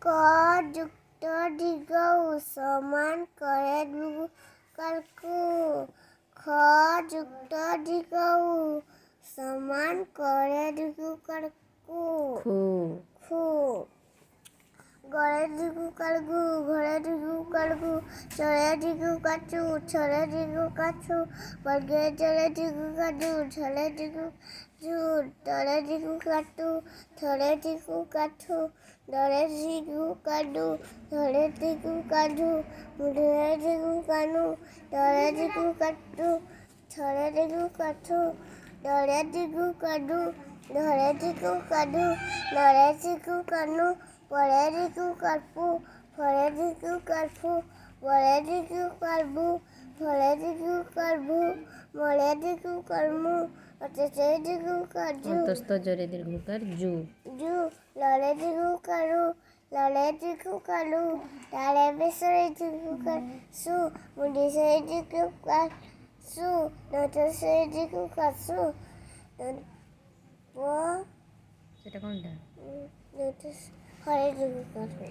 ক যুক্ত দীর্ঘ উ সমান করে কালকু খ যুক্ত দীর্ঘ উ সমান করে কালকু খু ঘরে দিগু কালগু ঘরে দিগু কালগু চড়ে দিগু কাচু ছড়ে দিগু কাছু বর্গে চড়ে দিগু কাজু ছড়ে দিগু জুর তরে দিগু কাটু ছড়ে দিগু কাছু ধরে দিগু কাডু ধরে দিগু কাজু মুড়ে দিগু কানু ধরে দিগু কাটু ছড়ে দিগু কাছু ধরে দিগু কাডু ধরে দিগু কাডু ধরে দিগু কানু পরে দিগু কাটপু পরে দিগু কাটপু পরে দিগু কাটবু পরে দিগু কাটবু মরে দিগু কাটমু অতসে দিগু কাজু অন্তস্থ জরে দীর্ঘকার জু জু লরে দিগু কারু লরে দিগু কালু তারে বেসরে দিগু কাসু মুডি সরে দিগু কাসু নতসে দিগু কাসু সেটা কোনটা? নতস হরে দিগু কাসু